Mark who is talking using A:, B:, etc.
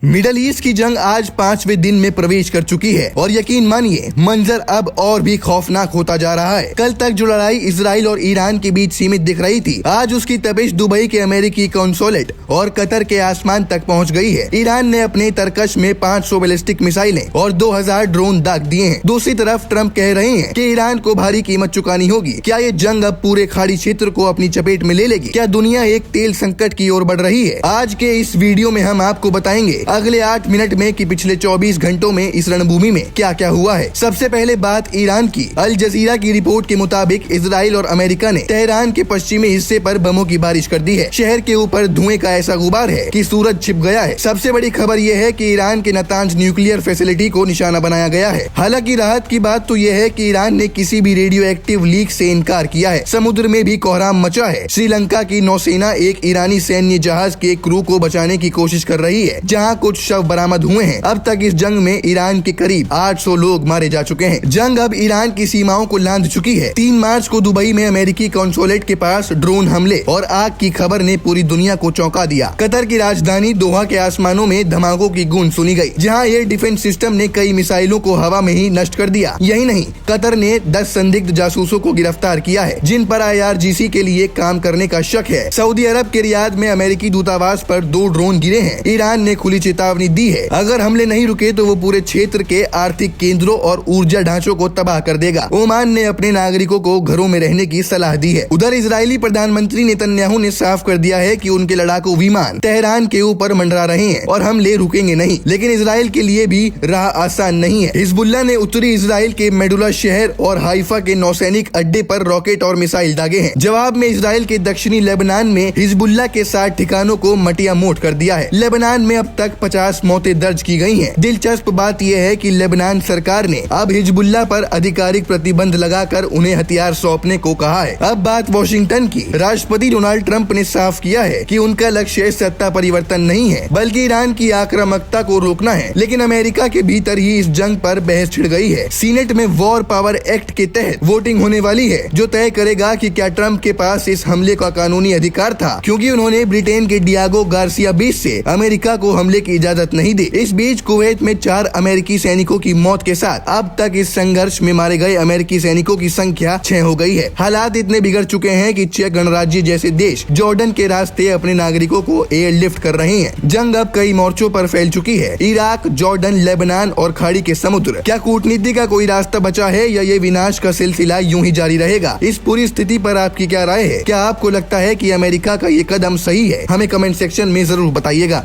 A: Middle east की जंग आज 5वें दिन में प्रवेश कर चुकी है और यकीन मानिए मंजर अब और भी खौफनाक होता जा रहा है। कल तक जो लड़ाई इजराइल और ईरान के बीच सीमित दिख रही थी, आज उसकी तपिश दुबई के अमेरिकी कॉन्सुलेट और कतर के आसमान तक पहुंच गई है। ईरान ने अपने तरकश में 500 बैलिस्टिक मिसाइलें और 2000 ड्रोन दाग दिए हैं। दूसरी तरफ ट्रंप कह रहे हैं कि ईरान को भारी कीमत चुकानी होगी। क्या ये जंग अब पूरे खाड़ी क्षेत्र को अपनी चपेट में ले लेगी? क्या दुनिया एक तेल संकट की ओर बढ़ रही है? आज के इस वीडियो में हम आपको बताएंगे अगले 8 मिनट में कि पिछले 24 घंटों में इस रणभूमि में क्या क्या हुआ है। सबसे पहले बात ईरान की। अल जजीरा की रिपोर्ट के मुताबिक इजराइल और अमेरिका ने तेहरान के पश्चिमी हिस्से पर बमों की बारिश कर दी है। शहर के ऊपर धुएं का ऐसा गुबार है कि सूरज छिप गया है। सबसे बड़ी खबर यह है कि ईरान के नतांज न्यूक्लियर फैसिलिटी को निशाना बनाया गया है। हालांकि राहत की बात तो यह है कि ईरान ने किसी भी रेडियो एक्टिव लीक से इनकार किया है। समुद्र में भी कोहराम मचा है। श्रीलंका की नौसेना एक ईरानी सैन्य जहाज के क्रू को बचाने की कोशिश कर रही है, जहाँ कुछ शव बरामद हुए हैं। अब तक इस जंग में ईरान के करीब 800 लोग मारे जा चुके हैं। जंग अब ईरान की सीमाओं को लांघ चुकी है। 3 मार्च को दुबई में अमेरिकी कॉन्सुलेट के पास ड्रोन हमले और आग की खबर ने पूरी दुनिया को चौंका दिया। कतर की राजधानी दोहा के आसमानों में धमाकों की गूंज सुनी गई, जहां एयर डिफेंस सिस्टम ने कई मिसाइलों को हवा में ही नष्ट कर दिया। यही नहीं, कतर ने 10 संदिग्ध जासूसों को गिरफ्तार किया है, जिन पर IRGC के लिए काम करने का शक है। सऊदी अरब के रियाद में अमेरिकी दूतावास पर 2 ड्रोन गिरे हैं। ईरान ने खुली चेतावनी दी है, अगर हमले नहीं रुके तो वो पूरे क्षेत्र के आर्थिक केंद्रों और ऊर्जा ढांचों को तबाह कर देगा। ओमान ने अपने नागरिकों को घरों में रहने की सलाह दी है। उधर इजरायली प्रधानमंत्री नेतन्याहू ने साफ कर दिया है कि उनके लड़ाकू विमान तेहरान के ऊपर मंडरा रहे हैं और हमले रुकेंगे नहीं। लेकिन इजराइल के लिए भी राह आसान नहीं है। हिजबुल्लाह ने उत्तरी इजराइल के मेडुला शहर और हाइफा के नौसैनिक अड्डे पर रॉकेट और मिसाइल दागे हैं। जवाब में इजराइल के दक्षिणी लेबनान में हिजबुल्लाह के 60 ठिकानों को मटिया मोट कर दिया है। लेबनान में अब तक 50 मौतें दर्ज की गई हैं। दिलचस्प बात यह है कि लेबनान सरकार ने अब हिजबुल्लाह पर आधिकारिक प्रतिबंध लगाकर उन्हें हथियार सौंपने को कहा है। अब बात वॉशिंगटन की। राष्ट्रपति डोनाल्ड ट्रंप ने साफ किया है कि उनका लक्ष्य सत्ता परिवर्तन नहीं है, बल्कि ईरान की आक्रामकता को रोकना है। लेकिन अमेरिका के भीतर ही इस जंग पर बहस छिड़ गई है। सीनेट में वॉर पावर एक्ट के तहत वोटिंग होने वाली है, जो तय करेगा कि क्या ट्रंप के पास इस हमले का कानूनी अधिकार था, क्योंकि उन्होंने ब्रिटेन के डियागो गार्सिया बीच से अमेरिका को हमले की इजाजत नहीं दी। इस बीच कुवैत में 4 अमेरिकी सैनिकों की मौत के साथ अब तक इस संघर्ष में मारे गए अमेरिकी सैनिकों की संख्या 6 हो गई है। हालात इतने बिगड़ चुके हैं कि चेक गणराज्य जैसे देश जॉर्डन के रास्ते अपने नागरिकों को एयरलिफ्ट कर रहे हैं। जंग अब कई मोर्चों पर फैल चुकी है। इराक, जॉर्डन, लेबनान और खाड़ी के समुद्र। क्या कूटनीति का कोई रास्ता बचा है या ये विनाश का सिलसिला यूं ही जारी रहेगा? इस पूरी स्थिति पर आपकी क्या राय है? क्या आपको लगता है कि अमेरिका का ये कदम सही है? हमें कमेंट सेक्शन में जरूर बताइएगा।